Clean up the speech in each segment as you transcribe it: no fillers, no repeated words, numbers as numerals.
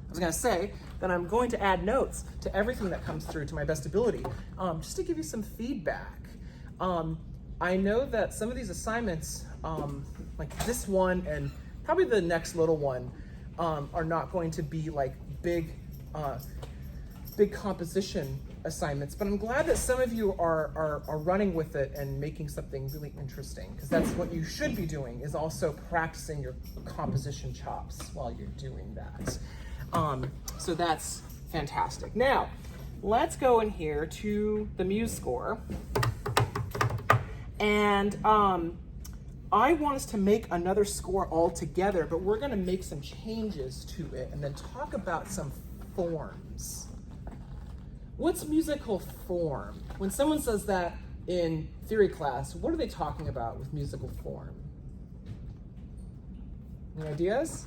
I was gonna say that I'm going to add notes to everything that comes through to my best ability, just to give you some feedback. I know that some of these assignments, like this one and probably the next little one, are not going to be like big composition assignments, but I'm glad that some of you are running with it and making something really interesting, because that's what you should be doing, is also practicing your composition chops while you're doing that. So that's fantastic. Now, let's go in here to the MUSI score. And I want us to make another score all together, but we're gonna make some changes to it and then talk about some forms. What's musical form? When someone says that in theory class, what are they talking about with musical form? Any ideas?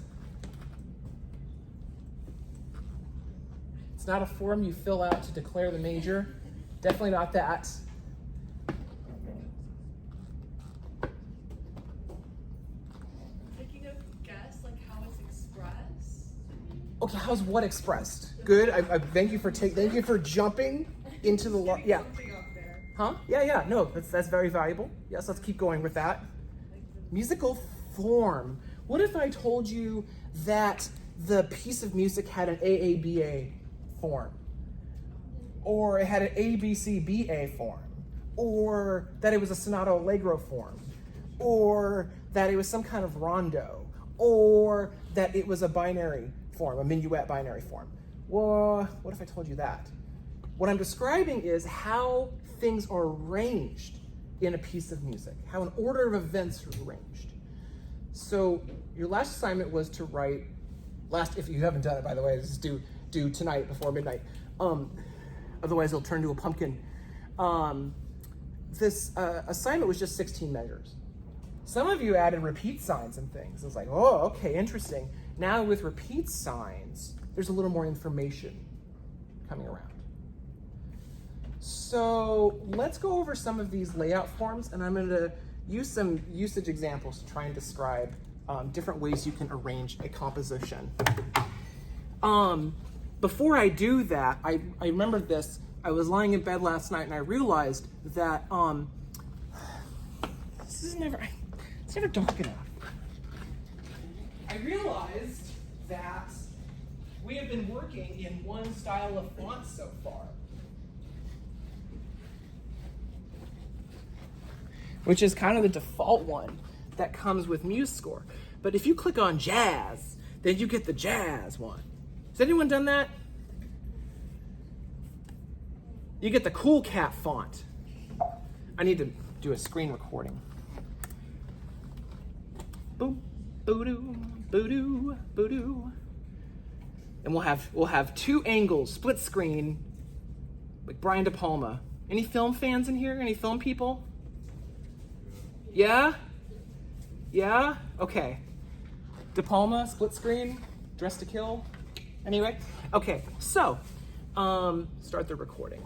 It's not a form you fill out to declare the major. Definitely not that. Taking a guess, like how it's expressed. Okay, how's what expressed? Good. I thank you for jumping into the yeah. Huh? Yeah. No, that's very valuable. Yes, let's keep going with that. Musical form. What if I told you that the piece of music had an AABA form, or it had an ABCBA form, or that it was a sonato allegro form, or that it was some kind of rondo, or that it was a binary form, a minuet binary form? Well, what if I told you that? What I'm describing is how things are arranged in a piece of music, how an order of events are arranged. So your last assignment was to write, if you haven't done it, by the way, this is due tonight before midnight. Otherwise it'll turn into a pumpkin. This assignment was just 16 measures. Some of you added repeat signs and things. It's like, oh, okay, interesting. Now with repeat signs, there's a little more information coming around. So let's go over some of these layout forms, and I'm gonna use some usage examples to try and describe different ways you can arrange a composition. Before I do that, I remembered this. I was lying in bed last night and I realized that it's never dark enough. I realized that we have been working in one style of font so far, which is kind of the default one that comes with MUSI score. But if you click on jazz, then you get the jazz one. Has anyone done that? You get the Cool Cat font. I need to do a screen recording. Boom, boo-doo, boo-doo, boo-doo. And we'll have two angles, split screen, like Brian De Palma. Any film fans in here? Any film people? Yeah? Yeah? Okay. De Palma, split screen, Dress to Kill. Anyway, okay, so start the recording.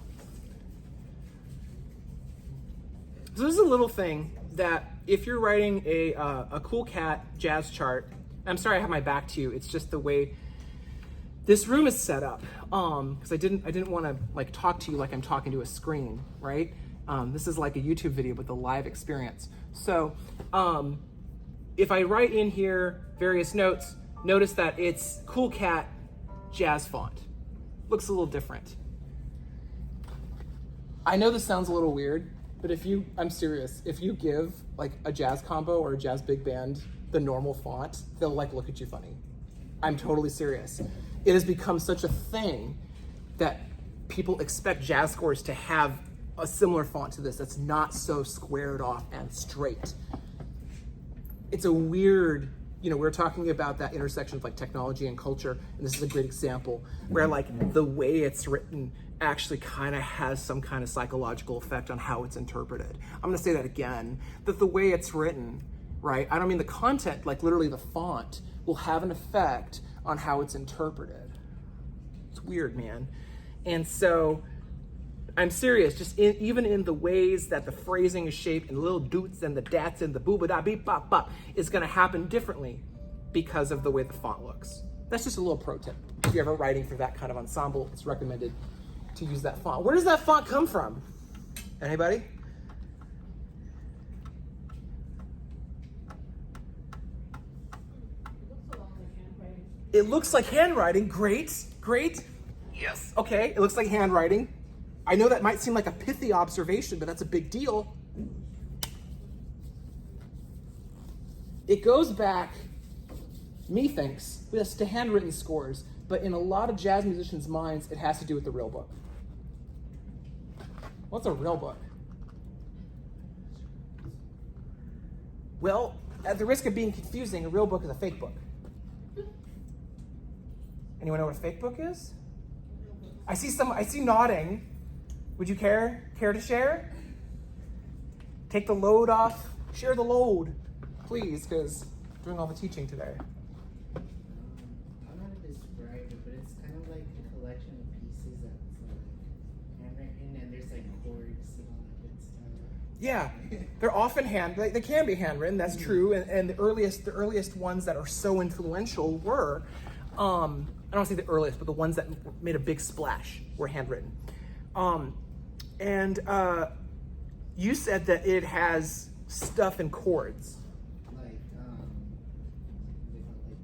So this is a little thing that if you're writing a Cool Cat jazz chart, I'm sorry I have my back to you, it's just the way this room is set up, because I didn't want to like talk to you like I'm talking to a screen, right? This is like a YouTube video with a live experience. So if I write in here various notes, notice that it's Cool Cat jazz font. Looks a little different. I know this sounds a little weird, but I'm serious, if you give like a jazz combo or a jazz big band the normal font, they'll like look at you funny. I'm totally serious. It has become such a thing that people expect jazz scores to have a similar font to this that's not so squared off and straight. It's a weird, we're talking about that intersection of like technology and culture, and this is a great example where like the way it's written actually kind of has some kind of psychological effect on how it's interpreted. I'm gonna say that again, that the way it's written, right? I don't mean the content, like literally the font will have an effect on how it's interpreted. It's weird, man. And so I'm serious, just even in the ways that the phrasing is shaped and the little doots and the dats and the booba da beep bop bop is gonna happen differently because of the way the font looks. That's just a little pro tip. if you're ever writing for that kind of ensemble, it's recommended to use that font. Where does that font come from? Anybody? It looks like handwriting. Great, great. Yes. Okay, it looks like handwriting. I know that might seem like a pithy observation, but that's a big deal. It goes back, methinks, yes, to handwritten scores, but in a lot of jazz musicians' minds, it has to do with the real book. What's a real book? Well, at the risk of being confusing, a real book is a fake book. Anyone know what a fake book is? I see nodding. Would you care to share? Take the load off, share the load, please, because I'm doing all the teaching today. I don't know how to describe it, but it's kind of like a collection of pieces that's like handwritten, and there's like chords and all that good stuff. Yeah, they're often they can be handwritten, that's true, and the earliest ones that are so influential were, I don't want to say the earliest, but the ones that made a big splash were handwritten. You said that it has stuff in chords. Like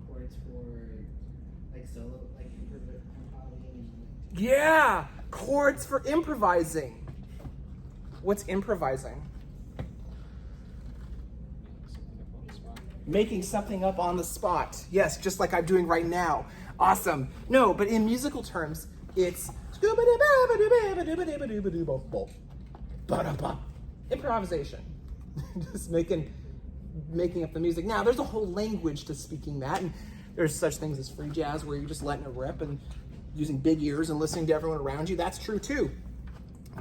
chords for like solo, like improvising. Yeah, chords for improvising. What's improvising? Making something up on the spot. Yes, just like I'm doing right now. Awesome. No, but in musical terms, it's improvisation. Just making up the music. Now, there's a whole language to speaking that, and there's such things as free jazz where you're just letting it rip and using big ears and listening to everyone around you. That's true too.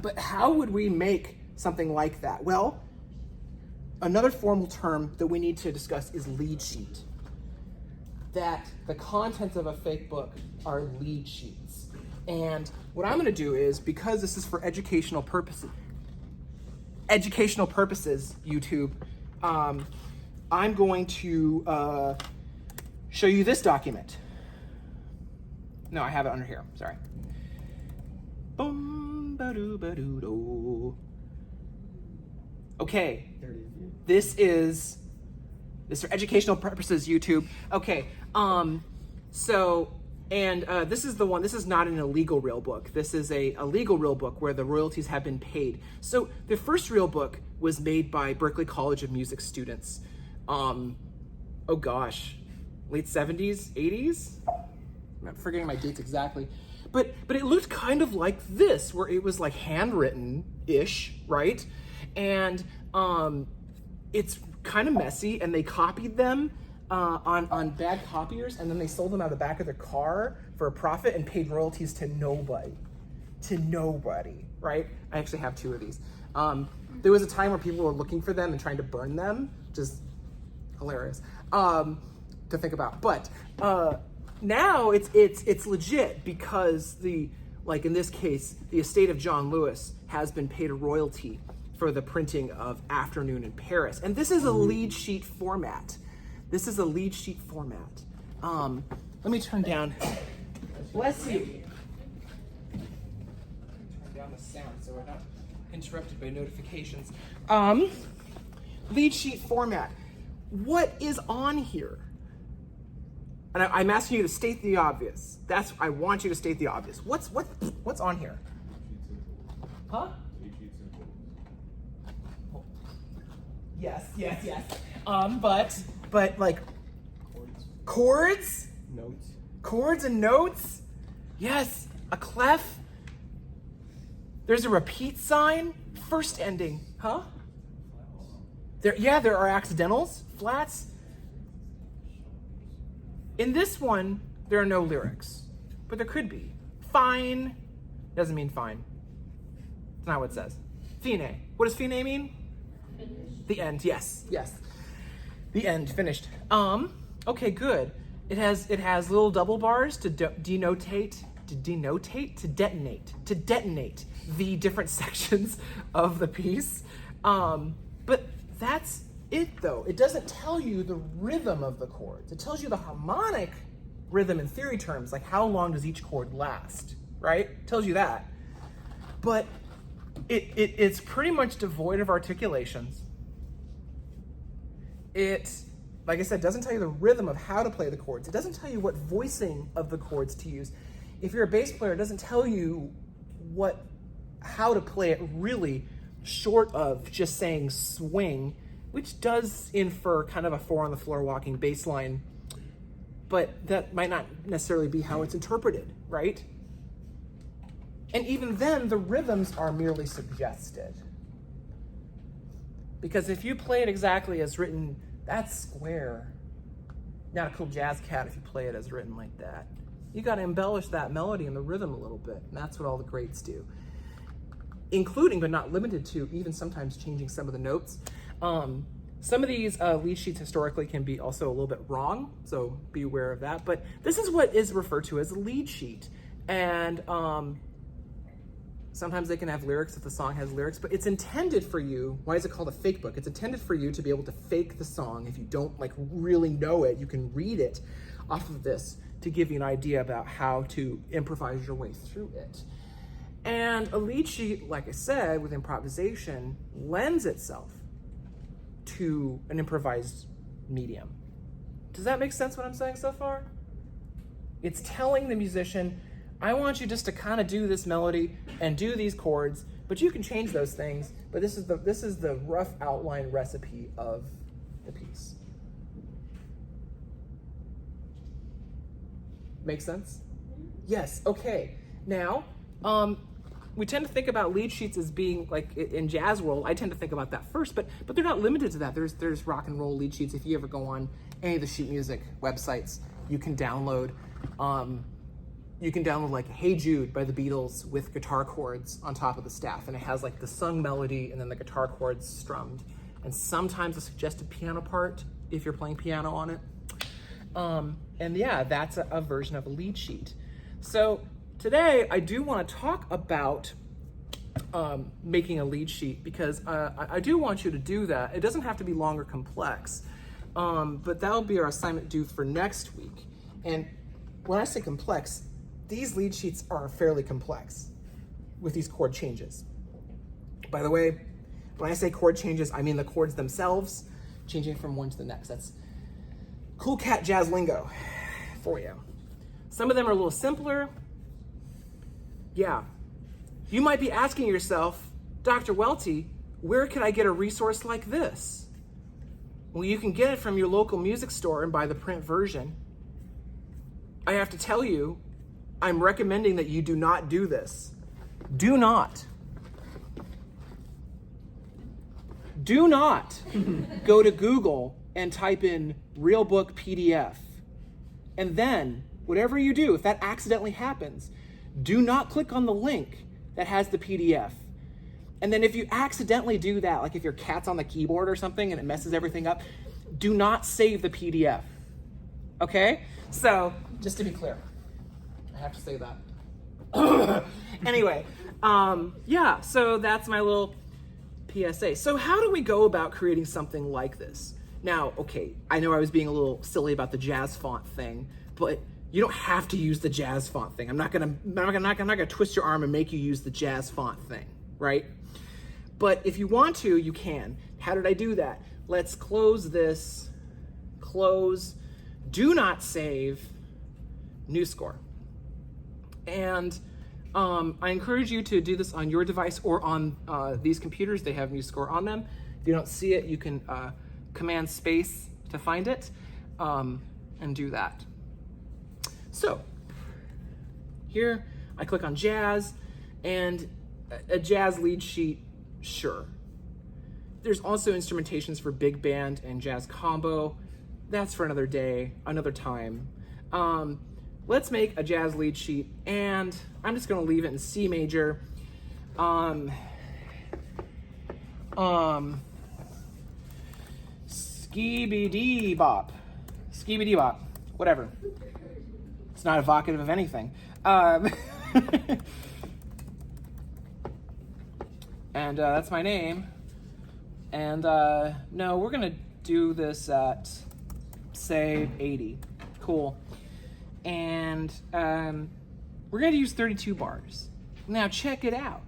But how would we make something like that? Well, another formal term that we need to discuss is lead sheet. That the contents of a fake book are lead sheets. And what I'm going to do is, because this is for educational purposes, YouTube, I'm going to show you this document. No, I have it under here. Sorry. Boom, ba-doo, ba-doo, do. Okay, this is for educational purposes, YouTube. Okay, this is the one. This is not an illegal real book. This is a legal real book where the royalties have been paid. So the first real book was made by Berklee College of Music students. Oh gosh, late 70s, 80s? I'm forgetting my dates exactly. But it looked kind of like this, where it was like handwritten-ish, right? And it's kind of messy, and they copied them on bad copiers, and then they sold them out of the back of their car for a profit and paid royalties to nobody. Right? I actually have two of these. There was a time where people were looking for them and trying to burn them, just hilarious to think about. But now it's legit, because like in this case, the estate of John Lewis has been paid a royalty for the printing of Afternoon in Paris. And this is a lead sheet format. Let me turn down, bless you. Turn down the sound so we're not interrupted by notifications. Lead sheet format. What is on here? And I'm asking you to state the obvious. I want you to state the obvious. What's on here? Huh? Yes. But like chords? Notes. Chords and notes? Yes, a clef. There's a repeat sign. First ending, huh? There are accidentals, flats. In this one, there are no lyrics, but there could be. Fine doesn't mean fine. It's not what it says. Fine. What does fine mean? The end. Yes. The end. Finished. Okay, good. It has little double bars to detonate the different sections of the piece. But that's it, though. It doesn't tell you the rhythm of the chords. It tells you the harmonic rhythm in theory terms, like how long does each chord last, right? Tells you that. But it's pretty much devoid of articulations. It, like I said, doesn't tell you the rhythm of how to play the chords. It doesn't tell you what voicing of the chords to use. If you're a bass player, it doesn't tell you how to play it really, short of just saying swing, which does infer kind of a 4-on-the-floor walking bass line, but that might not necessarily be how it's interpreted, right? And even then, the rhythms are merely suggested. Because if you play it exactly as written, that's square. Not a cool jazz cat if you play it as written like that. You got to embellish that melody and the rhythm a little bit, and that's what all the greats do. Including, but not limited to, even sometimes changing some of the notes. Some of these lead sheets historically can be also a little bit wrong, so be aware of that. But this is what is referred to as a lead sheet. And sometimes they can have lyrics if the song has lyrics, but it's intended for you. Why is it called a fake book? It's intended for you to be able to fake the song. If you don't like really know it, you can read it off of this to give you an idea about how to improvise your way through it. And a lead sheet, like I said, with improvisation, lends itself to an improvised medium. Does that make sense what I'm saying so far? It's telling the musician, I want you just to kind of do this melody and do these chords, but you can change those things, but this is the rough outline recipe of the piece. Make sense? Yes, okay. Now, we tend to think about lead sheets as being like in jazz world. I tend to think about that first, but they're not limited to that. There's rock and roll lead sheets. If you ever go on any of the sheet music websites, you can download like Hey Jude by the Beatles with guitar chords on top of the staff, and it has like the sung melody and then the guitar chords strummed, and sometimes a suggested piano part if you're playing piano on it. And yeah, that's a version of a lead sheet. So today, I do want to talk about making a lead sheet because I do want you to do that. It doesn't have to be long or complex, but that'll be our assignment due for next week. And when I say complex, these lead sheets are fairly complex with these chord changes. By the way, when I say chord changes, I mean the chords themselves changing from one to the next. That's cool cat jazz lingo for you. Some of them are a little simpler. Yeah. You might be asking yourself, Dr. Welty, where can I get a resource like this? Well, you can get it from your local music store and buy the print version. I have to tell you, I'm recommending that you do not do this. Do not. Do not go to Google and type in Real Book PDF. And then, whatever you do, if that accidentally happens, do not click on the link that has the PDF. And then if you accidentally do that, like if your cat's on the keyboard or something and it messes everything up, do not save the PDF. Okay? So, just to be clear, I have to say that. Anyway, yeah, so that's my little PSA. So how do we go about creating something like this? Now, okay, I know I was being a little silly about the jazz font thing, but you don't have to use the jazz font thing. I'm not gonna twist your arm and make you use the jazz font thing, right? But if you want to, you can. How did I do that? Let's close this, close, do not save, new score. And I encourage you to do this on your device or on these computers. They have new score on them. If you don't see it, you can command space to find it and do that. So here I click on jazz and a jazz lead sheet, sure. There's also instrumentations for big band and jazz combo. That's for another day, another time. Let's make a jazz lead sheet, and I'm just gonna leave it in C major. Skee-bee-dee bop, whatever. It's not evocative of anything. And that's my name. And no, we're gonna do this at, say, 80. Cool. And we're going to use 32 bars. Now check it out.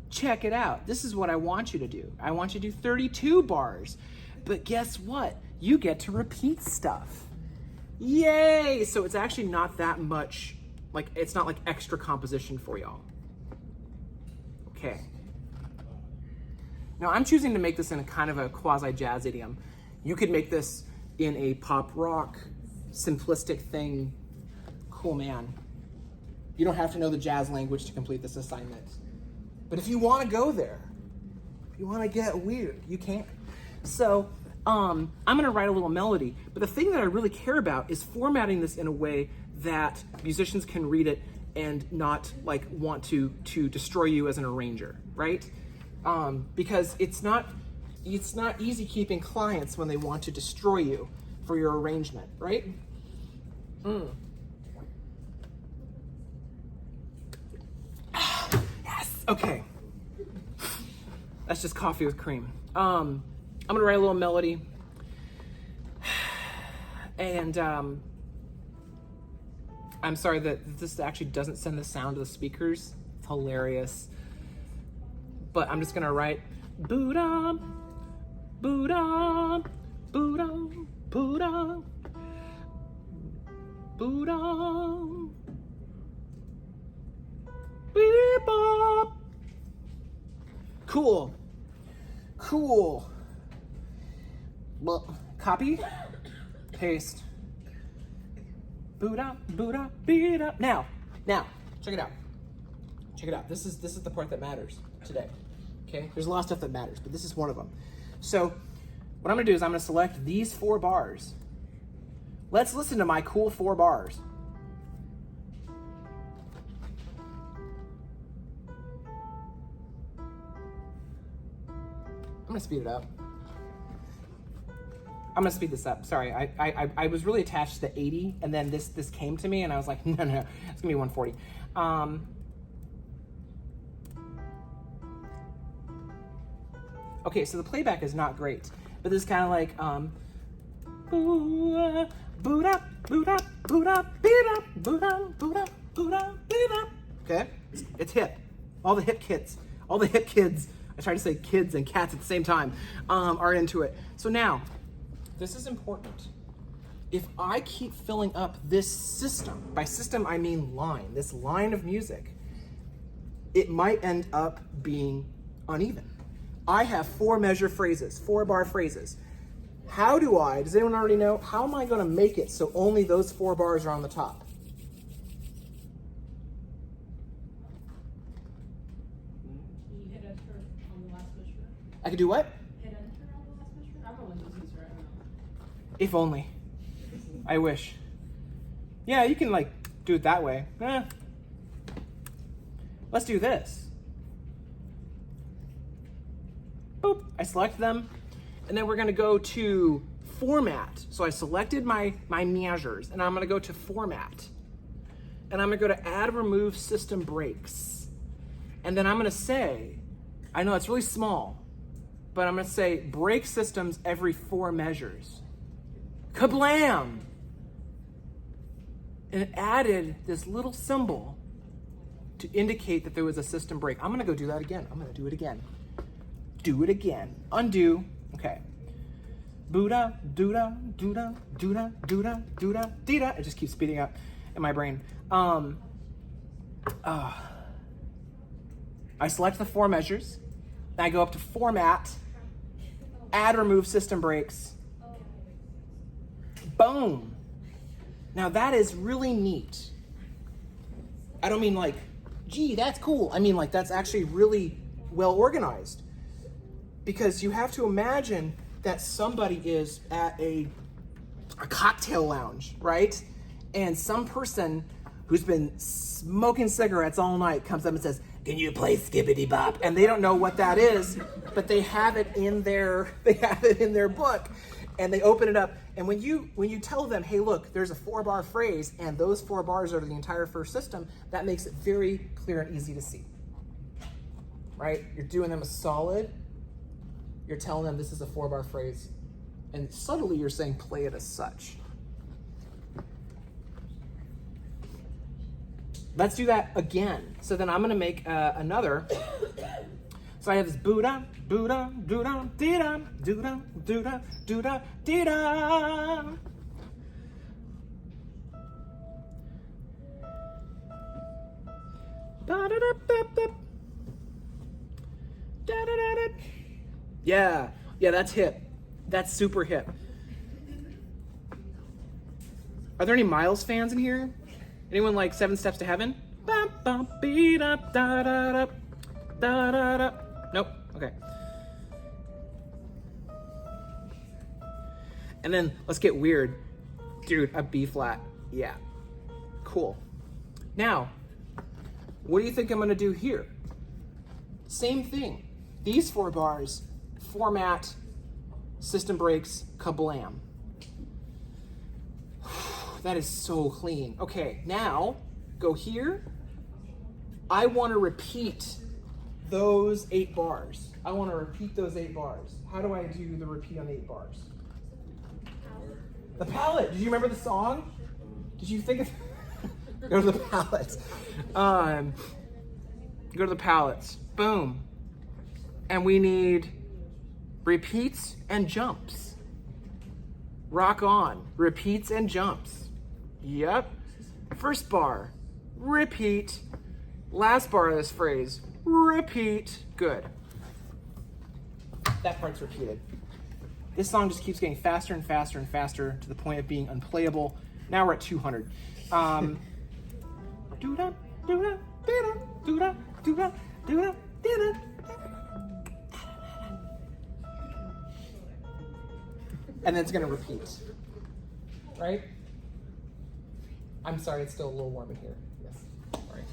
Check it out. This is what I want you to do. I want you to do 32 bars. But guess what? You get to repeat stuff. Yay! So it's actually not that much, like, it's not like extra composition for y'all. Okay. Now I'm choosing to make this in a kind of a quasi-jazz idiom. You could make this in a pop rock, simplistic thing. Cool, man. You don't have to know the jazz language to complete this assignment. But if you want to go there, if you want to get weird, you can. So I'm going to write a little melody. But the thing that I really care about is formatting this in a way that musicians can read it and not like want to destroy you as an arranger, right? Because it's not easy keeping clients when they want to destroy you for your arrangement, right? Yes, okay. That's just coffee with cream. I'm gonna write a little melody. And I'm sorry that this actually doesn't send the sound to the speakers. It's hilarious. But I'm just gonna write Buddha, Buddha, Buddha, Buddha, Buddha, beep-bop. Cool. Cool. Well, copy, paste. Buddha, Buddha, beat up. Now, check it out. Check it out. This is the part that matters today. Okay? There's a lot of stuff that matters, but this is one of them. So, what I'm gonna do is I'm gonna select these 4 bars. Let's listen to my cool 4 bars. I'm gonna speed it up. I'm gonna speed this up. Sorry, I was really attached to the 80, and then this came to me, and I was like, no, it's gonna be 140. Okay, so the playback is not great, but this is kind of like Buddha, Buddha, Buddha, Buddha, Buddha, Buddha, Buddha, Buddha, Buddha. Okay, it's hip. All the hip kids, I tried to say kids and cats at the same time, are into it. So now, this is important. If I keep filling up this system, by system I mean line, this line of music, it might end up being uneven. I have 4 measure phrases, 4 bar phrases. Does anyone already know, how am I gonna make it so only those 4 bars are on the top? Can you hit enter on the last measure? I could do what? Hit enter on the last measure? I'm only using this right now. If only. I wish. Yeah, you can like do it that way. Let's do this. Boop, I select them, and then we're gonna go to format. So I selected my measures, and I'm gonna go to format. And I'm gonna go to add remove system breaks. And then I'm gonna say, I know it's really small, but I'm gonna say break systems every 4 measures. Kablam! And it added this little symbol to indicate that there was a system break. I'm gonna go do that again. I'm gonna do it again. Do it again. Undo. Okay. Buddha, Duda, Duda, Duda, Duda, Duda, Dida. It just keeps speeding up in my brain. I select the 4 measures. Then I go up to format, add remove system breaks. Boom. Now that is really neat. I don't mean like, gee, that's cool. I mean like that's actually really well organized. Because you have to imagine that somebody is at a cocktail lounge, right? And some person who's been smoking cigarettes all night comes up and says, "Can you play Skippity Bop?" And they don't know what that is, but they have it in their book, and they open it up. And when you tell them, "Hey, look, there's a 4-bar phrase, and those 4 bars are the entire first system," that makes it very clear and easy to see, right? You're doing them a solid. You're telling them this is a 4-bar phrase, and subtly you're saying play it as such. Let's do that again. So then I'm gonna make another. So I have this Buddha, Buddha, Buddha, dee-da, Buddha, Buddha, Buddha, dee-da. Yeah, that's hip. That's super hip. Are there any Miles fans in here? Anyone like 7 Steps to Heaven? Nope. Okay. And then let's get weird. Dude, a B flat. Yeah. Cool. Now, what do you think I'm gonna do here? Same thing. These 4 bars, format, system breaks, kablam. That is so clean. Okay, now go here. I want to repeat those 8 bars. I want to repeat those 8 bars. How do I do the repeat on 8 bars? The palette. Did you remember the song? Did you think of go to the palettes? Go to the palettes. Boom. And we need repeats and jumps. Rock on. Repeats and jumps. Yep. First bar, repeat. Last bar of this phrase, repeat. Good. That part's repeated. This song just keeps getting faster and faster and faster to the point of being unplayable. Now we're at 200. Do-da, do-da, do-da, do-da, do-da, do-da, do-da. And then it's gonna repeat, right? I'm sorry, it's still a little warm in here. Yes. Sorry.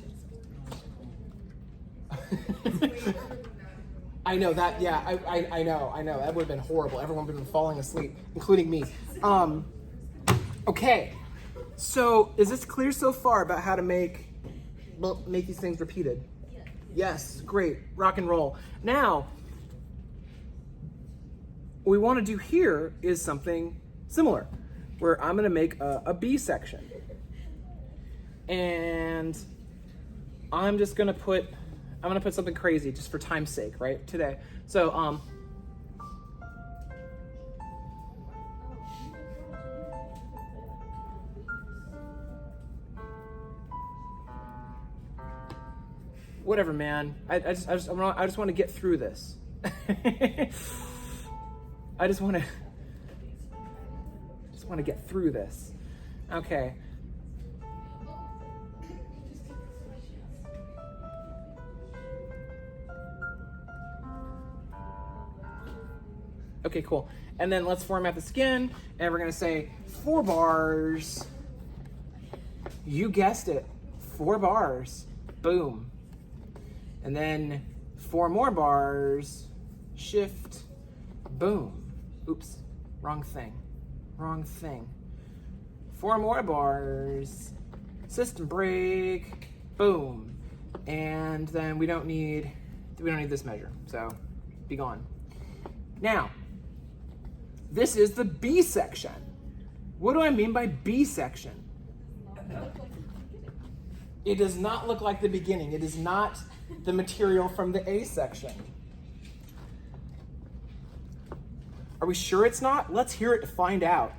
I know that. Yeah, I know. That would have been horrible. Everyone would have been falling asleep, including me. Okay. So, is this clear so far about how to make these things repeated? Yes. Great. Rock and roll. Now, what we want to do here is something similar, where I'm going to make a B section. And I'm just gonna put something crazy just for time's sake, right? Today. So whatever, man. I just want to get through this. I just want to get through this. Okay. Okay, cool. And then let's format this again, and we're gonna say 4 bars. You guessed it, 4 bars. Boom. And then 4 more bars. Shift. Boom. Oops. Wrong thing. 4 more bars. System break. Boom. And then we don't need this measure. So be gone. Now, this is the B section. What do I mean by B section? It does not look like the beginning. It is not the material from the A section. Are we sure it's not? Let's hear it to find out.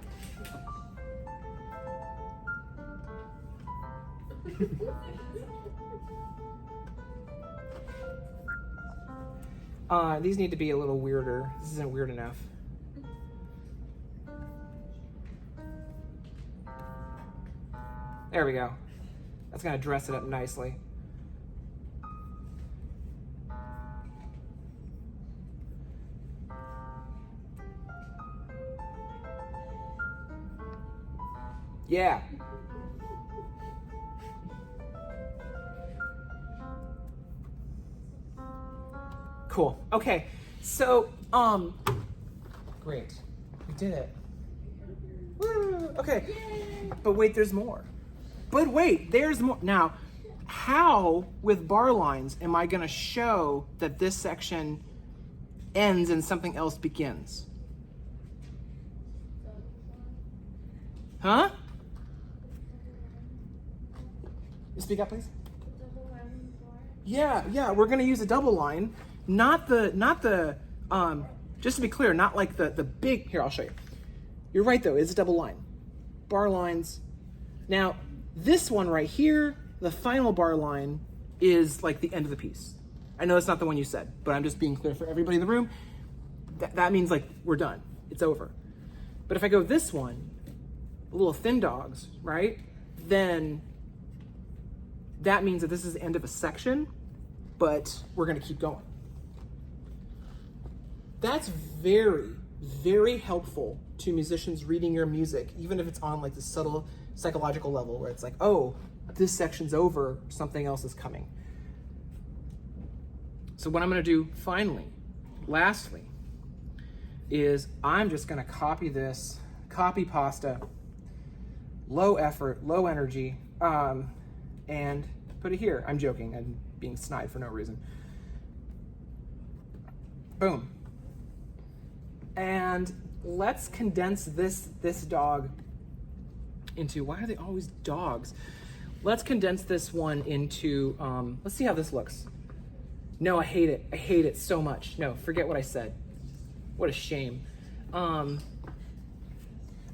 These need to be a little weirder. This isn't weird enough. There we go. That's gonna dress it up nicely. Yeah. Cool. Okay. So, great. We did it. Woo! Okay. But wait, there's more. There's more. Now, how with bar lines am I going to show that this section ends and something else begins? Huh? Speak up, please. Yeah, we're gonna use a double line, not the just to be clear, not like the big, here, I'll show you. You're right though, it's a double line. Bar lines. Now, this one right here, the final bar line is like the end of the piece. I know that's not the one you said, but I'm just being clear for everybody in the room. That means like we're done, it's over. But if I go this one, little thin dogs, right? Then that means that this is the end of a section, but we're gonna keep going. That's very, very helpful to musicians reading your music, even if it's on like the subtle psychological level where it's like, oh, this section's over, something else is coming. So what I'm gonna do finally, lastly, is I'm just gonna copy this, copy pasta, low effort, low energy, and put it here. I'm joking, I'm being snide for no reason. Boom. And let's condense this dog into, why are they always dogs? Let's condense this one into, let's see how this looks. No, I hate it. I hate it so much. No, forget what I said. What a shame. I'm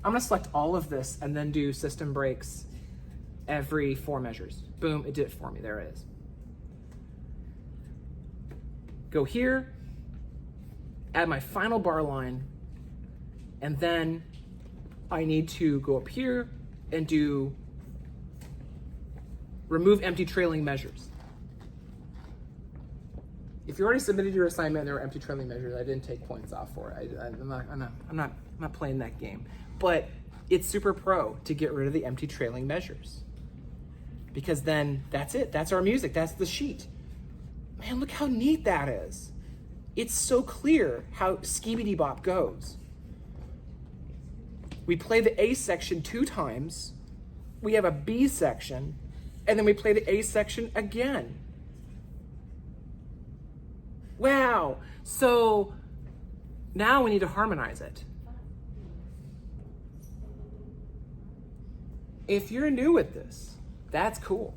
gonna select all of this and then do system breaks every 4 measures. Boom, it did it for me, there it is. Go here, add my final bar line, and then I need to go up here and do remove empty trailing measures. If you already submitted your assignment and there were empty trailing measures, I didn't take points off for it. I'm not playing that game. But it's super pro to get rid of the empty trailing measures. Because then that's it, that's our music, that's the sheet. Man, look how neat that is. It's so clear how Skibidi Bop goes. We play the A section 2 times, we have a B section, and then we play the A section again. Wow, so now we need to harmonize it. If you're new with this, that's cool.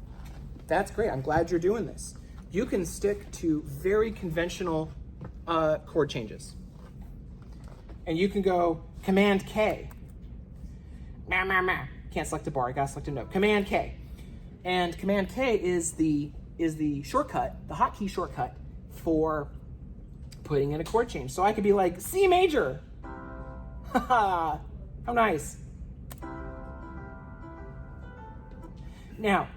That's great, I'm glad you're doing this. You can stick to very conventional chord changes. And you can go Command K. Can't select a bar, I gotta select a note. Command K. And Command K is the shortcut, the hotkey shortcut for putting in a chord change. So I could be like, C major. Haha, how nice. Now,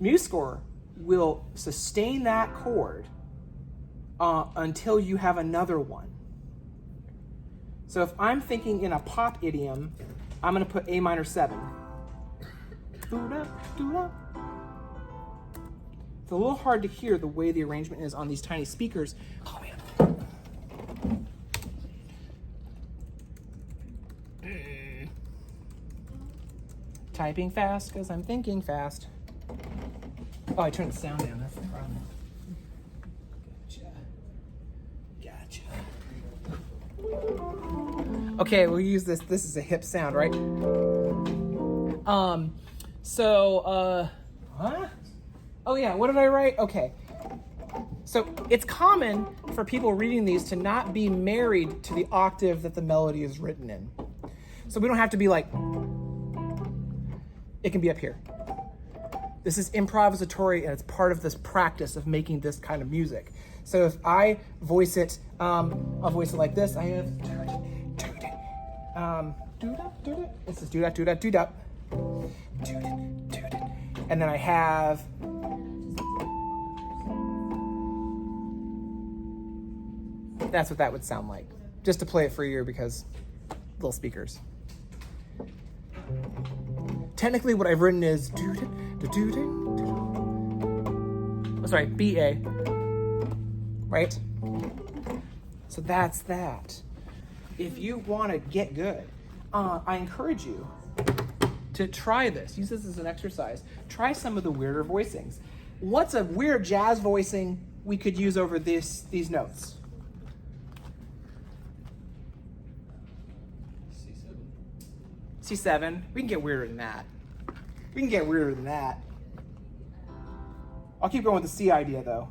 MuScore will sustain that chord until you have another one. So if I'm thinking in a pop idiom, I'm gonna put A minor 7. It's a little hard to hear the way the arrangement is on these tiny speakers. Oh man. Typing fast because I'm thinking fast. Oh, I turned the sound down, that's the problem. Gotcha. Okay, we'll use this. This is a hip sound, right? Huh? Oh yeah, what did I write? Okay. So it's common for people reading these to not be married to the octave that the melody is written in. So we don't have to be like, it can be up here. This is improvisatory and it's part of this practice of making this kind of music. So if I voice it, I'll voice it like this. I have, this is do-da, do-da, do-da. And then I have, that's what that would sound like. Just to play it for you because little speakers. Technically what I've written is oh, sorry, B-A, right? So that's that. If you want to get good, I encourage you to try this. Use this as an exercise. Try some of the weirder voicings. What's a weird jazz voicing we could use over these notes? C7. C7. We can get weirder than that. We can get weirder than that. I'll keep going with the C idea though.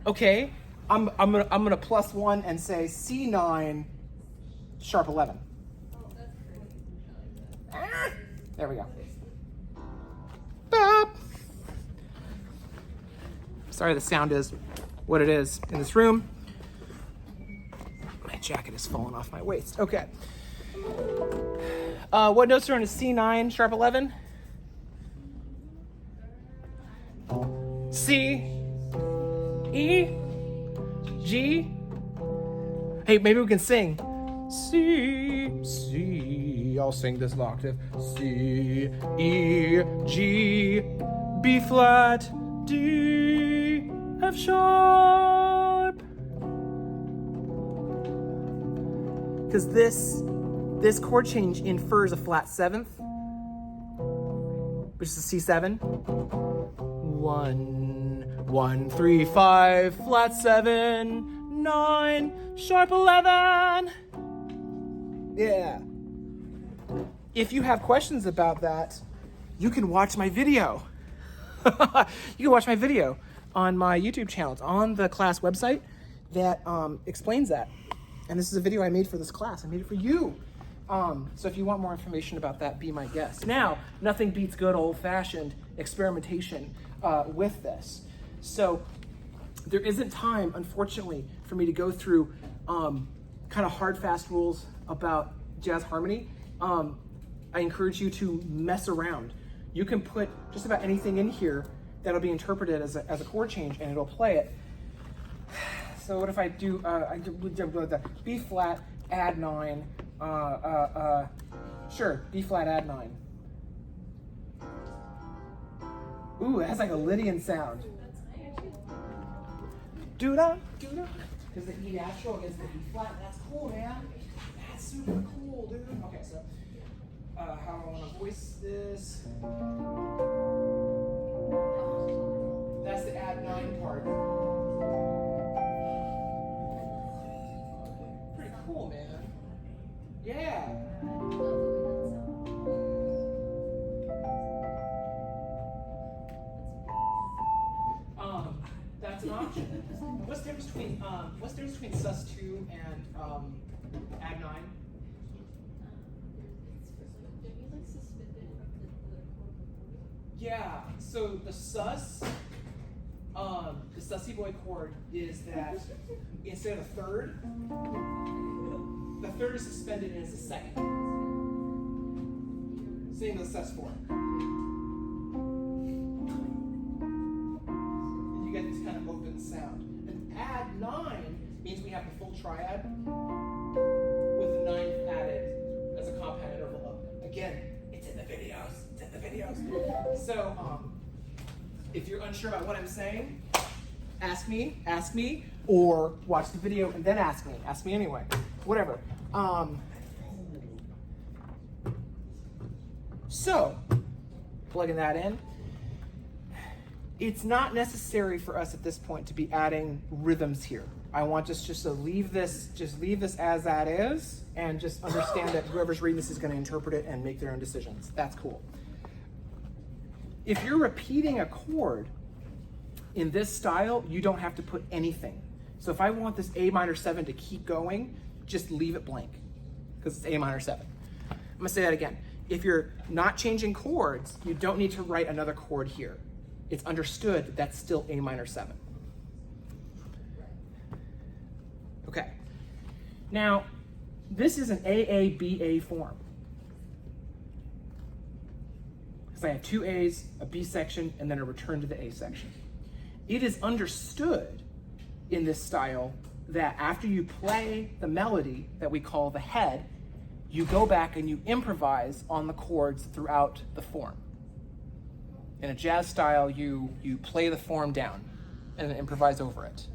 Okay, I'm gonna plus 1 and say C9 sharp 11. Ah, there we go. Bop. Sorry, the sound is what it is in this room. My jacket has fallen off my waist. Okay. What notes are in a C9 sharp 11? C, E, G. Hey, maybe we can sing. C, C. I'll sing this octave. C, E, G, B flat, D, F sharp. Because this chord change infers a flat 7th, which is a C7. 1, 1, 3, 5, flat 7, 9, sharp 11. Yeah. If you have questions about that, you can watch my video. You can watch my video on my YouTube channel. It's on the class website that explains that. And this is a video I made for this class. I made it for you. So if you want more information about that, be my guest. Now, nothing beats good old-fashioned experimentation with this. So there isn't time, unfortunately, for me to go through kind of hard, fast rules about jazz harmony. I encourage you to mess around. You can put just about anything in here that'll be interpreted as a chord change, and it'll play it. So what if I do, B flat, add 9, sure, B flat, add 9. Ooh, it has like a Lydian sound. Do-da, do-da. Because the E natural against the B flat, that's cool, man. That's super cool, dude. Okay, so how do I want to voice this? That's the add 9 part. Pretty cool, man. Yeah. That's an option. What's the difference between sus2 and add 9? Yeah, so the sussy boy chord is that instead of a third, the third is suspended and it's a second. Same with sus4. And you get this kind of open sound. And add 9 means we have the full triad with the 9th added as a compound interval of, again, it's in the videos. It's in the videos. So, if you're unsure about what I'm saying, ask me, or watch the video and then ask me. Ask me anyway. Whatever. So, plugging that in. It's not necessary for us at this point to be adding rhythms here. I want us just to leave this as that is, and just understand that whoever's reading this is going to interpret it and make their own decisions. That's cool. If you're repeating a chord in this style, you don't have to put anything. So if I want this A minor 7 to keep going, just leave it blank, because it's A minor 7. I'm gonna say that again. If you're not changing chords, you don't need to write another chord here. It's understood that that's still A minor 7. Okay. Now, this is an AABA form. Because I have 2 A's, a B section, and then a return to the A section. It is understood in this style that after you play the melody that we call the head, you go back and you improvise on the chords throughout the form. In a jazz style, you play the form down and then improvise over it.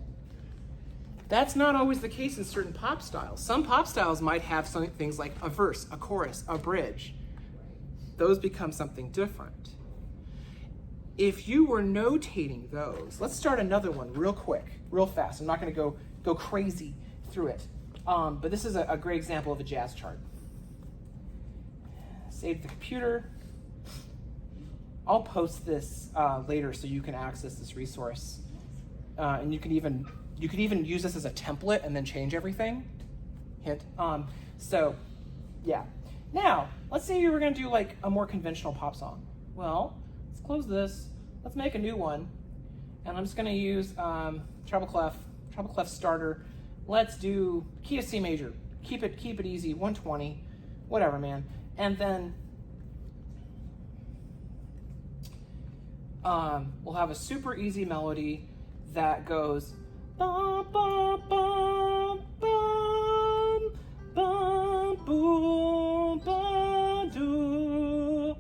That's not always the case in certain pop styles. Some pop styles might have things like a verse, a chorus, a bridge. Those become something different. If you were notating those, let's start another one real quick, real fast. I'm not gonna go crazy through it. But this is a great example of a jazz chart. Save the computer. I'll post this later so you can access this resource. And you could even use this as a template and then change everything. Hint. So, yeah. Now, let's say you were gonna do like a more conventional pop song. Well, let's close this. Let's make a new one. And I'm just gonna use treble clef starter. Let's do key of C major. Keep it easy, 120, whatever, man. And then we'll have a super easy melody that goes bum bum bum bum bum boom bum doo.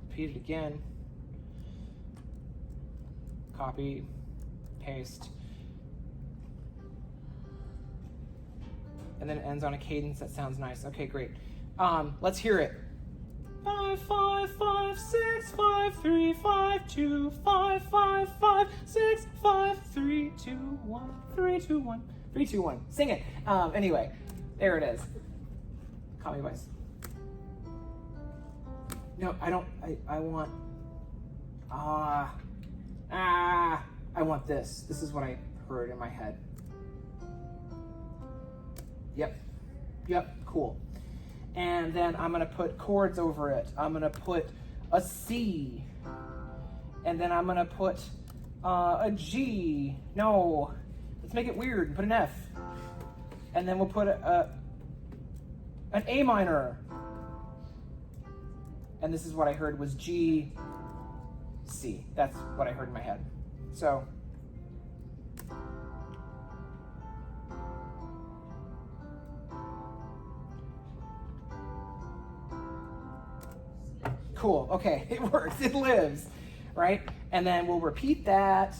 Repeat it again. Copy, paste. And then it ends on a cadence that sounds nice. Okay, great. Let's hear it. 5 5 5 6 5 3 5 2 5 5 5 6 5 3 2 1 3 2 1 3 2 1. Sing it. Anyway, there it is. Call me voice. No, I don't. I want. I want this. This is what I heard in my head. Yep, cool. And then I'm gonna put chords over it. I'm gonna put a C. And then I'm gonna put a G. No, let's make it weird and put an F. And then we'll put an A minor. And this is what I heard was G, C. That's what I heard in my head. So. Cool, okay, it works, it lives, right? And then we'll repeat that.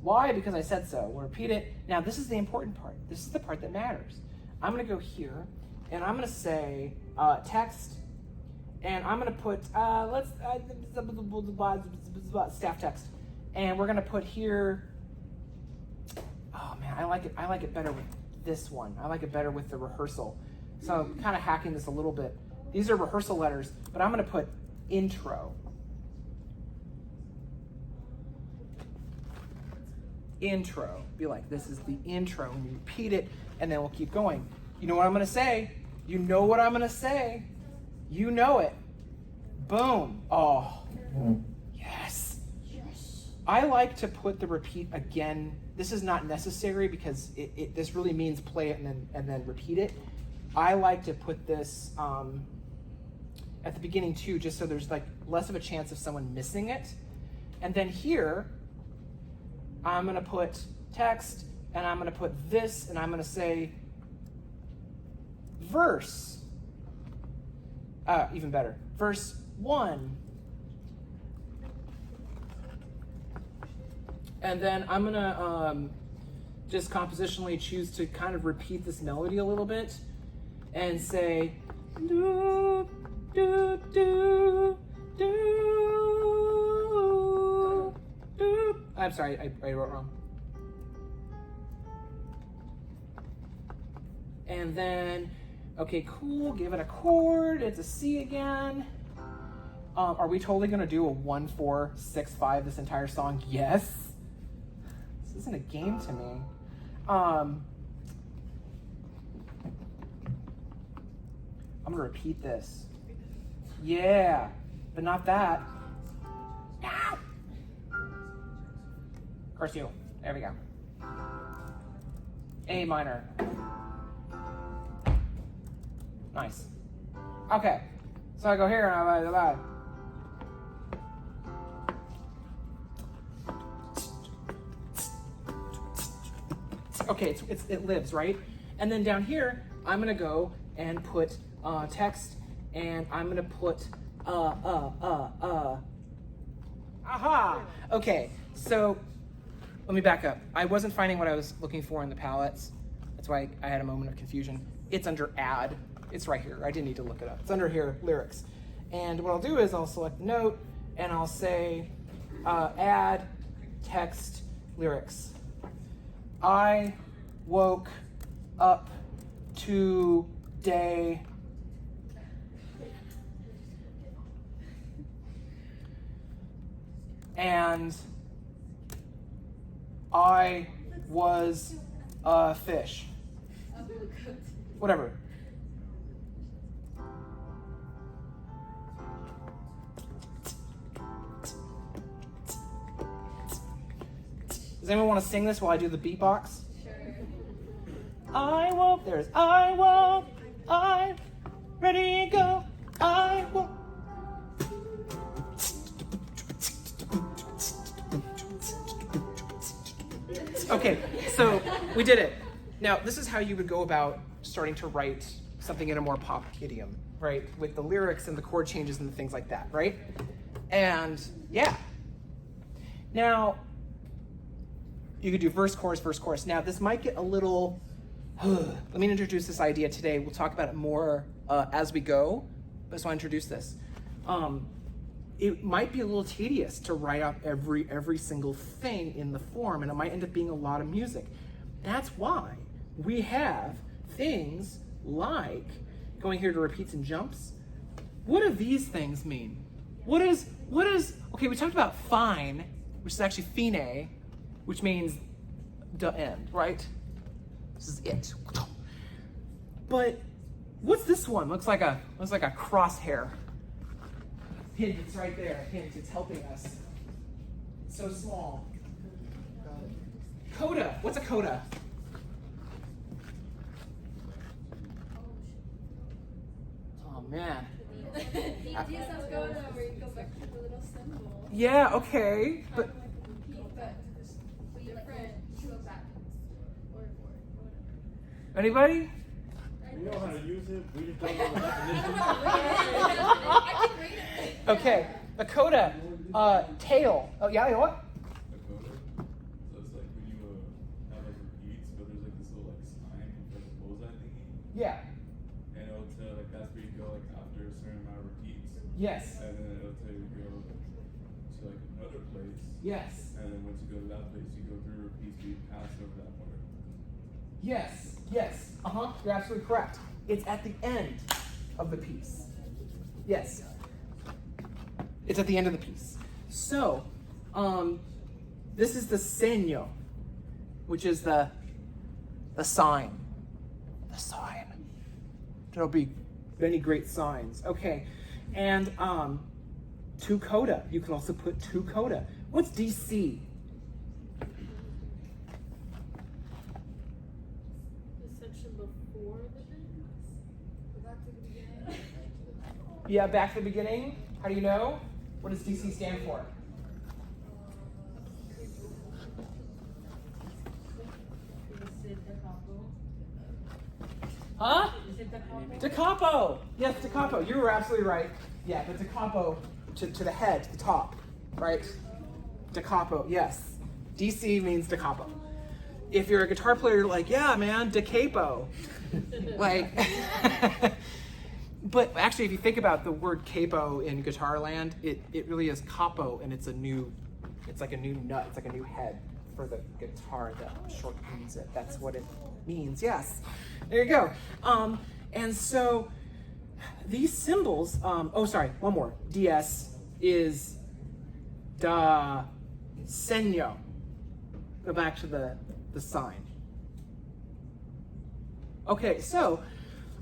Why? Because I said so. We'll repeat it. Now, this is the important part. This is the part that matters. I'm gonna go here, and I'm gonna say text, and I'm gonna put, staff text. And we're gonna put here, oh man, I like it better with this one. I like it better with the rehearsal. So I'm kind of hacking this a little bit. These are rehearsal letters, but I'm gonna put intro. Intro, be like, this is the intro, and you repeat it, and then we'll keep going. You know what I'm gonna say? You know what I'm gonna say? You know it. Boom. Oh, yes. I like to put the repeat again. This is not necessary because this really means play it and then repeat it. I like to put this at the beginning too, just so there's like less of a chance of someone missing it. And then here, I'm gonna put text, and I'm gonna put this, and I'm gonna say verse. Even better, verse 1. And then I'm gonna just compositionally choose to kind of repeat this melody a little bit and say, do, do, do, do, do. I'm sorry, I wrote wrong. And then, okay, cool, give it a chord, it's a C again. Are we totally gonna do a 1, 4, 6, 5 this entire song? Yes. This isn't a game to me. I'm gonna repeat this. Yeah, but not that. Ow! Curse you. There we go. A minor. Nice. Okay, so I go here and I okay, it lives, right? And then down here, I'm gonna go and put text, and I'm gonna put aha. Okay, so let me back up. I wasn't finding what I was looking for in the palettes. That's why I had a moment of confusion. It's under add. It's right here. I didn't need to look it up. It's under here, lyrics. And what I'll do is I'll select note, and I'll say add text lyrics. I woke up today and I was a fish. Whatever. Does anyone want to sing this while I do the beatbox? Sure. I woke, there's I woke, I'm ready to go, I woke. Okay, so we did it. Now, this is how you would go about starting to write something in a more pop idiom, right? With the lyrics and the chord changes and things like that, right? And yeah. Now, you could do verse, chorus, verse, chorus. Now, this might get a little, let me introduce this idea today. We'll talk about it more as we go, but so I introduce this. It might be a little tedious to write out every single thing in the form, and it might end up being a lot of music. That's why we have things like going here to repeats and jumps. What do these things mean? What is, okay, we talked about fine, which is actually fine, which means the end, right? This is it. But what's this one? Looks like a crosshair. Hint, it's right there. Hint, it's helping us. It's so small. Coda. What's a coda? Oh man. He does go to where you go back to the little symbol. Yeah. Okay. But But different. You go back. Or whatever. anybody? We know how to use it. We just don't know the definition. I can read it. Okay. A coda. Tail. Oh yeah. You know what? A coda? So it's like when you have like repeats, but there's like this little like sign, like a bullseye thingy, Yeah. and it'll tell like that's where you go like after a certain amount of repeats, Yes. and then it'll tell you to go to like another place, Yes. and then once you go to that place, you go through repeats, but you pass over that part. Yes. Yes. You're absolutely correct. It's at the end of the piece. Yes. It's at the end of the piece. So, this is the segno, which is the sign. The sign. There'll be many great signs. Okay. And two coda. You can also put two coda. What's DC? The section before the end? Back to the beginning. Yeah, back to the beginning. How do you know? What does DC stand for? Is it the capo? Huh? Is it the capo? Da capo. Yes, da capo. You were absolutely right. Yeah, but da capo to the head, to the top, right? Da capo. Yes. DC means da capo. If you're a guitar player, you're like, yeah, man, da capo. Like, but actually, if you think about the word capo in guitar land, it really is capo, and it's like a new nut. It's like a new head for the guitar that shortens it. That's what it means. Yes. There you go. And so these symbols, oh, sorry, one more. DS is da segno. Go back to the sign. Okay, so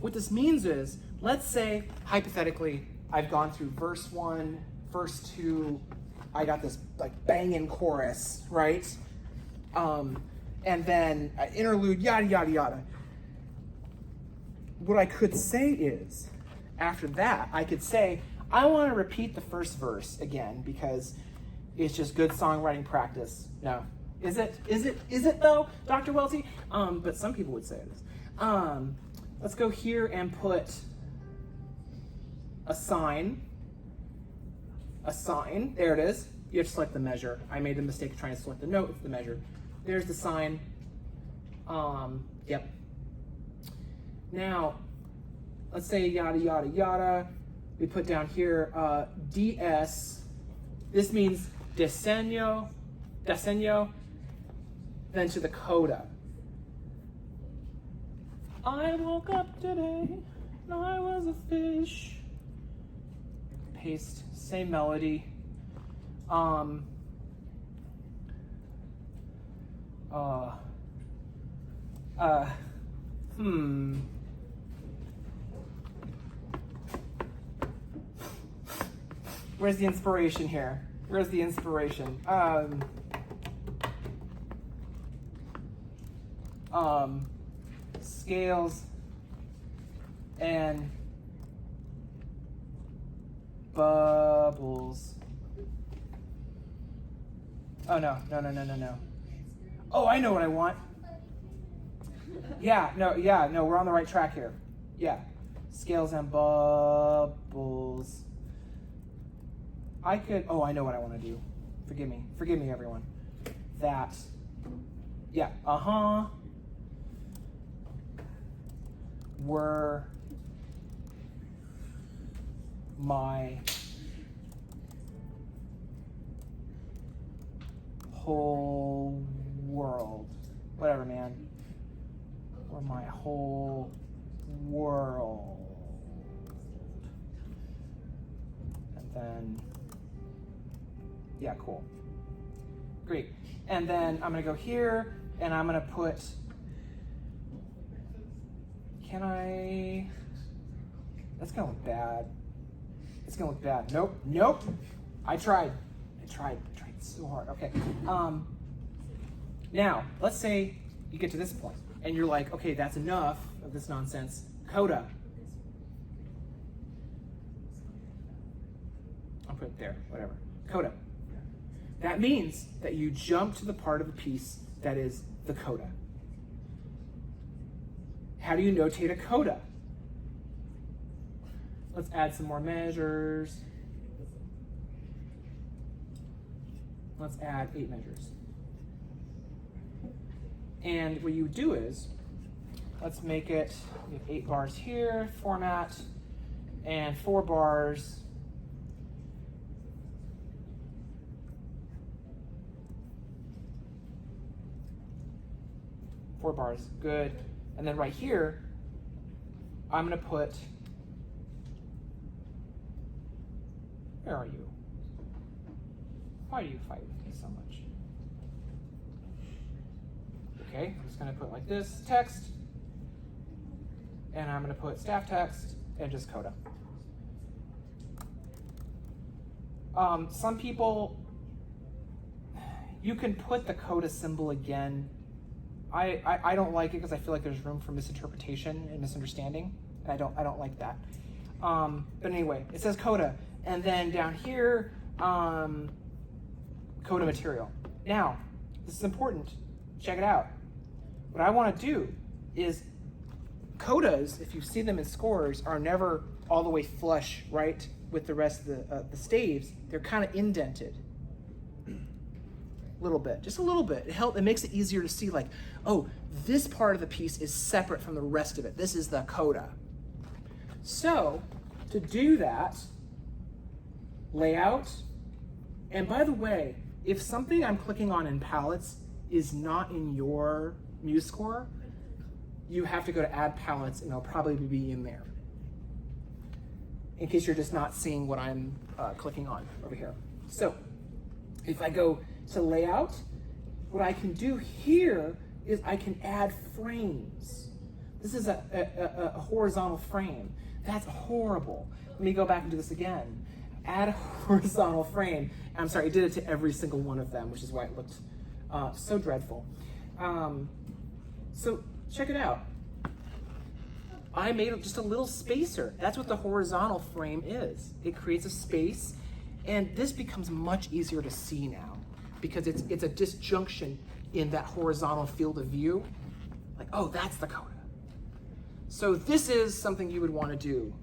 what this means is, let's say, hypothetically, I've gone through verse 1, verse 2, I got this like banging chorus, right? And then interlude, yada, yada, yada. What I could say is, after that, I could say, I want to repeat the first verse again because it's just good songwriting practice. No. Is it though, Dr. Welty? But some people would say it is. Let's go here and put a sign. A sign. There it is. You have to select the measure. I made the mistake of trying to select the note. It's the measure. There's the sign. Yep. Now, let's say yada, yada, yada. We put down here DS. This means desegno, then to the coda. I woke up today and I was a fish. Paste, same melody. Where's the inspiration here? Where's the inspiration? Scales and bubbles. Oh, no. Oh, I know what I want. Yeah, no, we're on the right track here. Yeah, scales and bubbles. I know what I want to do. Forgive me, everyone. That, yeah, were my whole world. Whatever, man. Or my whole world. And then, yeah, cool. Great. And then I'm gonna go here and I'm gonna put, that's gonna look bad. It's gonna look bad. Nope. I tried so hard. Okay. Now, let's say you get to this point and you're like, okay, that's enough of this nonsense. Coda. I'll put it there, whatever. Coda. That means that you jump to the part of the piece that is the coda. How do you notate a coda? Let's add some more measures. Let's add 8 measures. And what you do is, let's make it, we have 8 bars here, format, and 4 bars. Four bars, good. And then right here, I'm gonna put, where are you? Why do you fight with me so much? Okay, I'm just gonna put like this, text, and I'm gonna put staff text and just coda. Some people, you can put the coda symbol again. I don't like it because I feel like there's room for misinterpretation and misunderstanding, and I don't like that. But anyway, it says coda, and then down here, coda material. Now, this is important. Check it out. What I want to do is codas, if you see them in scores, are never all the way flush, right, with the rest of the staves. They're kind of indented. Little bit, just a little bit. It makes it easier to see, like, oh, this part of the piece is separate from the rest of it. This is the coda. So to do that, layout, and by the way, if something I'm clicking on in palettes is not in your MuseScore, you have to go to add palettes and it'll probably be in there, in case you're just not seeing what I'm clicking on over here. So if I go to layout, what I can do here is I can add frames. This is a horizontal frame. That's horrible. Let me go back and do this again. Add a horizontal frame. I'm sorry, I did it to every single one of them, which is why it looked so dreadful. So check it out. I made just a little spacer. That's what the horizontal frame is. It creates a space, and this becomes much easier to see now, because it's a disjunction in that horizontal field of view. Like, oh, that's the coda. So this is something you would want to do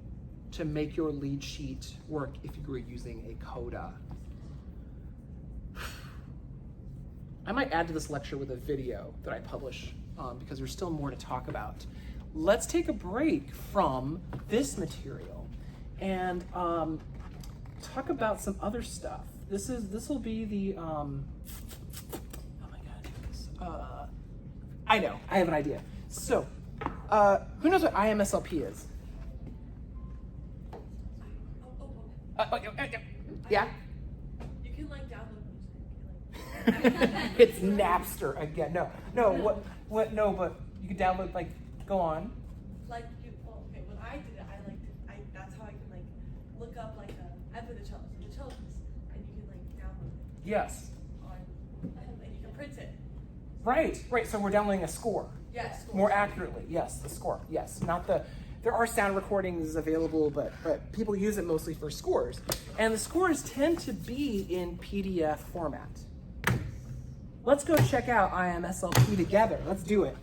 to make your lead sheet work if you were using a coda. I might add to this lecture with a video that I publish because there's still more to talk about. Let's take a break from this material and talk about some other stuff. This will be the, how am I gonna do this? I know, I have an idea. So, who knows what IMSLP is? Yeah? You can like download music. It's Napster again. No, what, no, but you can download, like, go on. Like you, well, okay. When I did it, that's how I can like look up like I put the cello piece, and you can like download it Yes. on, and you can print it. Right. So we're downloading a score. Yes. More accurately, yes, the score. Yes, not the. There are sound recordings available, but people use it mostly for scores, and the scores tend to be in PDF format. Let's go check out IMSLP together. Let's do it.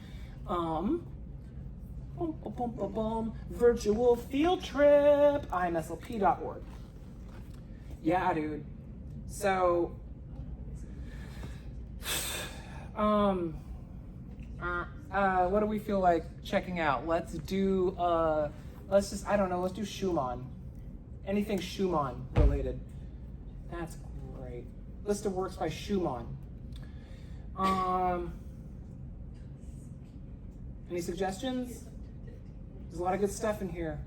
Virtual field trip, imslp.org. Yeah, dude. So, what do we feel like checking out? Let's do, let's do Schumann. Anything Schumann related. That's great. List of works by Schumann. Any suggestions? There's a lot of good stuff in here.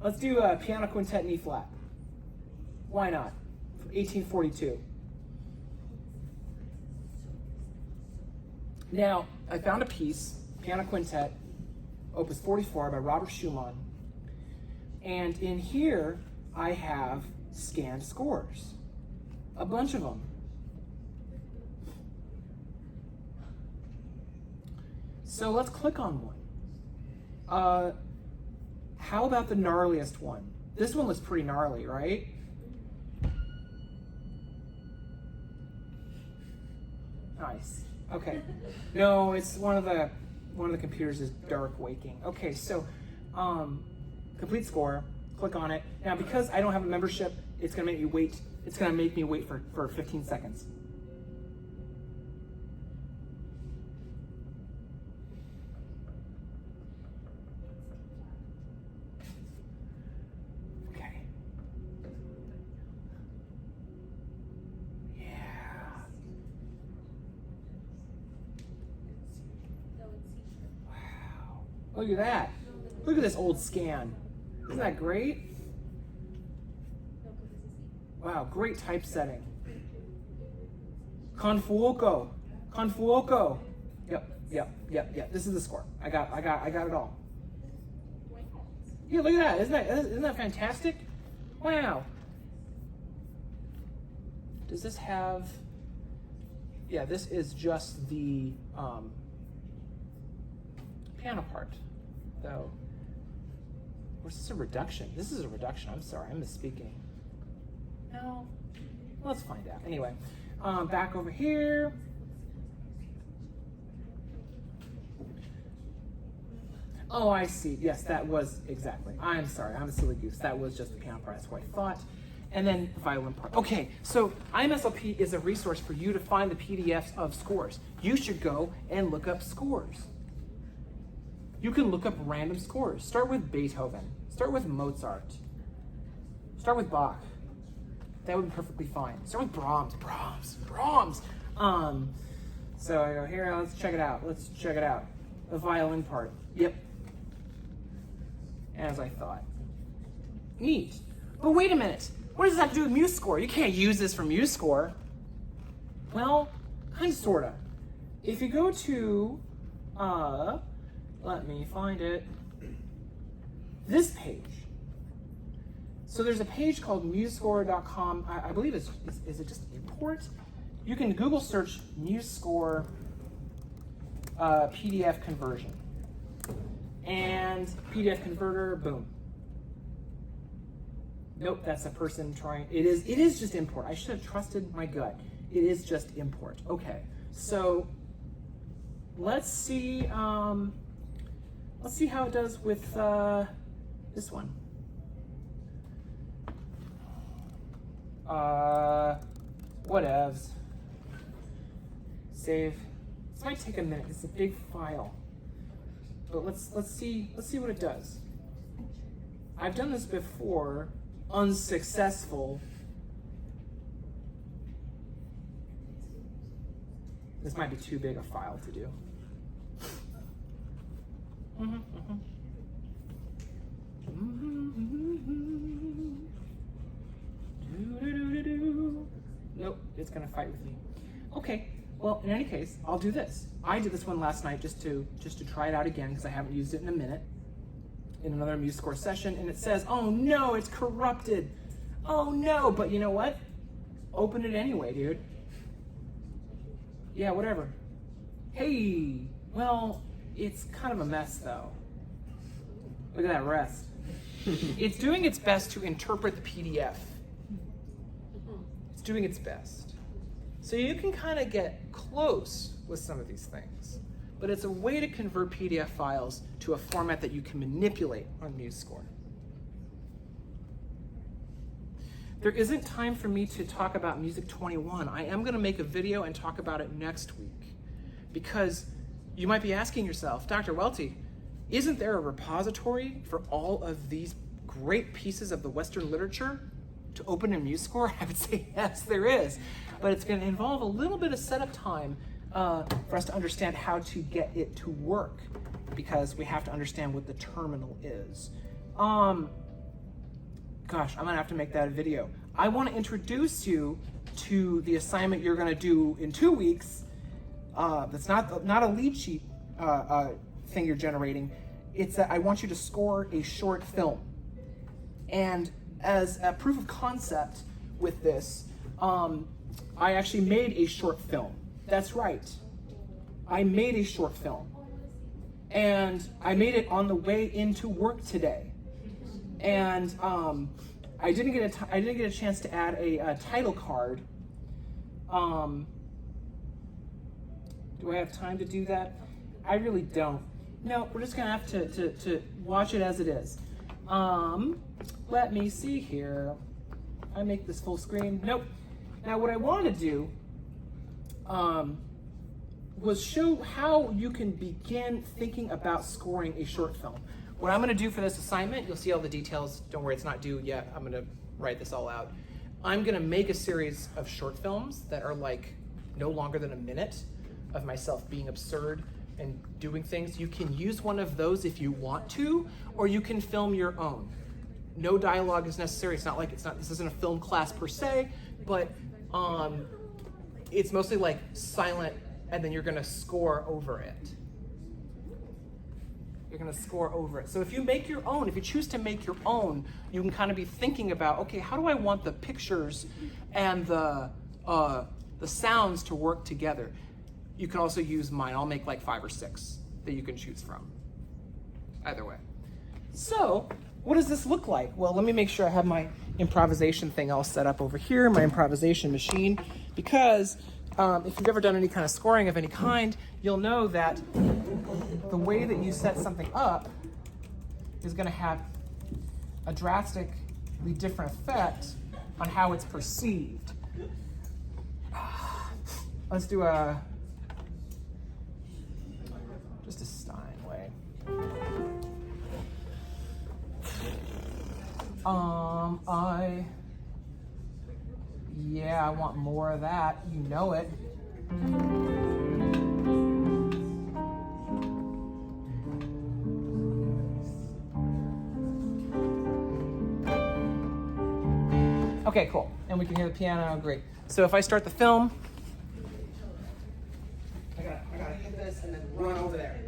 Let's do a piano quintet in E flat. Why not? From 1842. Now, I found a piece, piano quintet, opus 44 by Robert Schumann. And in here, I have scanned scores. A bunch of them. So let's click on one. How about the gnarliest one? This one looks pretty gnarly, right? Nice. Okay. No, it's one of the computers is dark waking. Okay, so complete score. Click on it. Now, because I don't have a membership, it's gonna make me wait. It's gonna make me wait for 15 seconds. Okay. Yeah. Wow. Look at that. Look at this old scan. Isn't that great? Wow, great typesetting. Confuoco. Yep. This is the score. I got it all. Yeah, look at that. Isn't that fantastic? Wow. Does this have? Yeah, this is just the piano part, though. Or is this a reduction? This is a reduction. I'm sorry, I'm misspeaking. No, let's find out. Anyway, back over here. Oh, I see. Yes, that was exactly. I'm sorry, I'm a silly goose. That was just the piano part. That's what I thought. And then the violin part. Okay, so IMSLP is a resource for you to find the PDFs of scores. You should go and look up scores. You can look up random scores. Start with Beethoven. Start with Mozart. Start with Bach. That would be perfectly fine. Start with Brahms. So I go here, let's check it out. The violin part. Yep. As I thought. Neat. But wait a minute. What does that have to do with MuseScore? You can't use this for MuseScore. Well, kind of, sorta. If you go to, let me find it. This page. So there's a page called musescore.com. I believe is it just import? You can Google search MuseScore PDF conversion. And PDF converter, boom. Nope, that's a person trying. It is just import. I should have trusted my gut. It is just import. Okay, so let's see. Let's see how it does with this one. Whatevs. Save. This might take a minute. It's a big file. But let's see what it does. I've done this before, unsuccessful. This might be too big a file to do. Nope, it's gonna fight with me. Okay, well, in any case, I'll do this. I did this one last night just to try it out again because I haven't used it in a minute in another MuseScore session, and it says, oh no, it's corrupted. Oh no, but you know what? Open it anyway, dude. Yeah, whatever. Hey, well, it's kind of a mess though. Look at that rest. It's doing its best to interpret the PDF. It's doing its best. So you can kind of get close with some of these things, but it's a way to convert PDF files to a format that you can manipulate on MuseScore. There isn't time for me to talk about Music 21. I am gonna make a video and talk about it next week, because you might be asking yourself, Dr. Welty, isn't there a repository for all of these great pieces of the Western literature to open in MuseScore? I would say yes, there is, but it's going to involve a little bit of setup time for us to understand how to get it to work, because we have to understand what the terminal is. Gosh, I'm gonna have to make that a video. I want to introduce you to the assignment you're going to do in 2 weeks. That's not a lead sheet thing you're generating. It's that I want you to score a short film. And as a proof of concept with this, I actually made a short film. That's right. I made a short film. And I made it on the way into work today. And I didn't get a chance to add a title card. Do I have time to do that? I really don't. No, we're just gonna have to watch it as it is. Let me see here. I make this full screen. Nope. Now what I want to do was show how you can begin thinking about scoring a short film. What I'm gonna do for this assignment, you'll see all the details. Don't worry, it's not due yet. I'm gonna write this all out. I'm gonna make a series of short films that are like no longer than a minute of myself being absurd and doing things. You can use one of those if you want to, or you can film your own. No dialogue is necessary. This isn't a film class per se, but it's mostly like silent, and then you're gonna score over it. You're gonna score over it. So if you make your own, if you choose to make your own, you can kind of be thinking about, okay, how do I want the pictures and the sounds to work together? You can also use mine. I'll make like 5 or 6 that you can choose from. Either way. So, what does this look like? Well, let me make sure I have my improvisation thing all set up over here, my improvisation machine, because if you've ever done any kind of scoring of any kind, you'll know that the way that you set something up is going to have a drastically different effect on how it's perceived. Let's do just a Steinway. I want more of that. You know it. Okay, cool. And we can hear the piano. Great. So if I start the film, I gotta hit this and then run over there.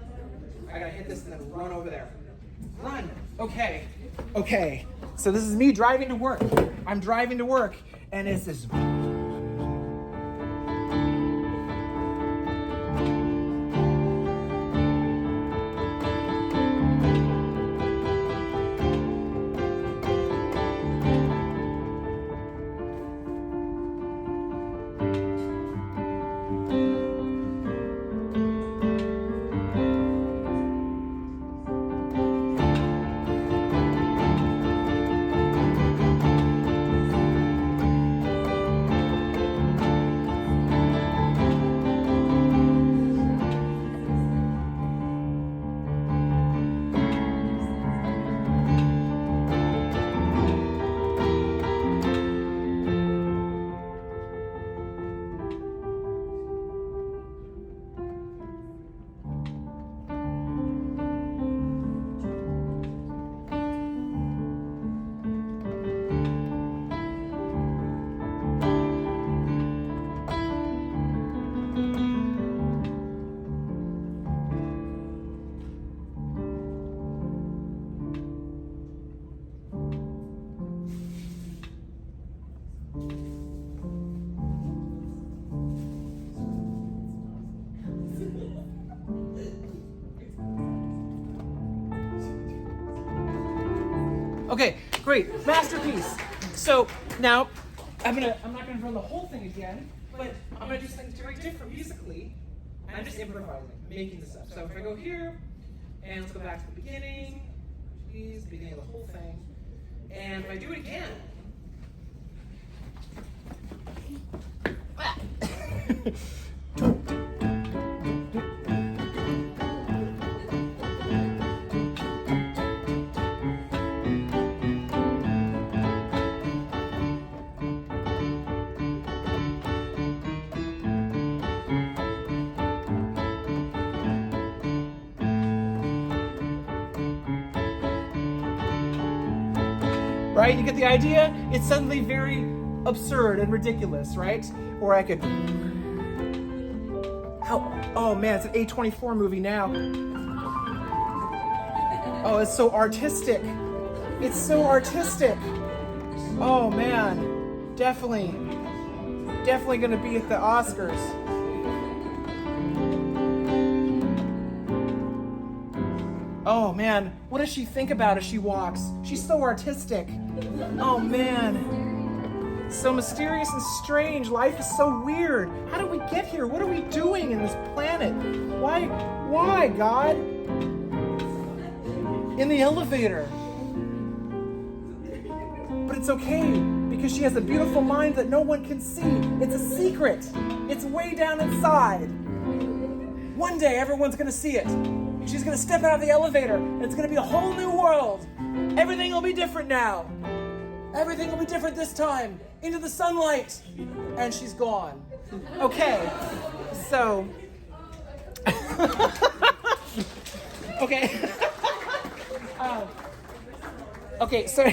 I gotta hit this and then run over there. Run. Okay. Okay. So this is me driving to work. I'm driving to work, and it's this. Okay, great, masterpiece. So now, I'm not gonna run the whole thing again, but I'm gonna do something very different musically. I'm just improvising, making this up. So if I go here, and let's go back to the beginning, please, beginning of the whole thing. And if I do it again, right? You get the idea? It's suddenly very absurd and ridiculous, right? Or I could, oh man, it's an A24 movie now. Oh, it's so artistic. It's so artistic. Oh man, definitely gonna be at the Oscars. Oh man, what does she think about as she walks? She's so artistic. Oh man, so mysterious and strange. Life is so weird. How did we get here? What are we doing in this planet? Why, God? In the elevator. But it's okay, because she has a beautiful mind that no one can see. It's a secret. It's way down inside. One day, everyone's gonna see it. She's gonna step out of the elevator, and it's gonna be a whole new world. Everything will be different now. Everything will be different this time. Into the sunlight. And she's gone. Okay, so. Okay. Okay, so.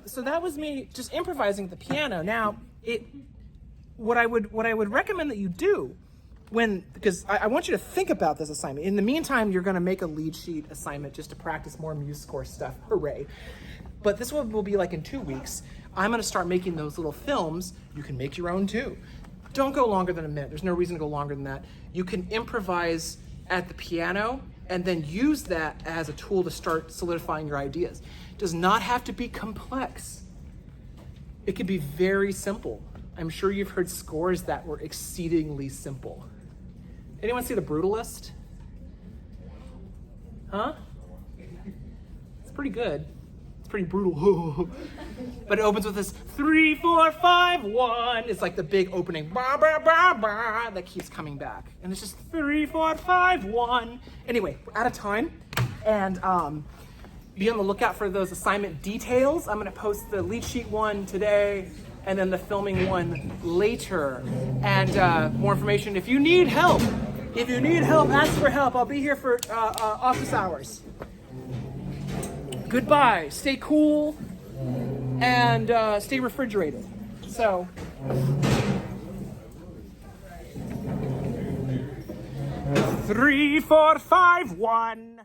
So that was me just improvising the piano. Now, what I would recommend that you do, because I want you to think about this assignment. In the meantime, you're going to make a lead sheet assignment just to practice more MuseScore stuff. Hooray. But this will be like in 2 weeks. I'm going to start making those little films. You can make your own too. Don't go longer than a minute. There's no reason to go longer than that. You can improvise at the piano and then use that as a tool to start solidifying your ideas. It does not have to be complex. It can be very simple. I'm sure you've heard scores that were exceedingly simple. Anyone see The Brutalist? Huh? It's pretty good. It's pretty brutal. But it opens with this 3, 4, 5, 1. It's like the big opening bah, bah, bah, bah, that keeps coming back. And it's just 3, 4, 5, 1. Anyway, we're out of time. And be on the lookout for those assignment details. I'm gonna post the lead sheet one today and then the filming one later. And more information. If you need help, ask for help. I'll be here for office hours. Goodbye. Stay cool and stay refrigerated. So. 3, 4, 5, 1.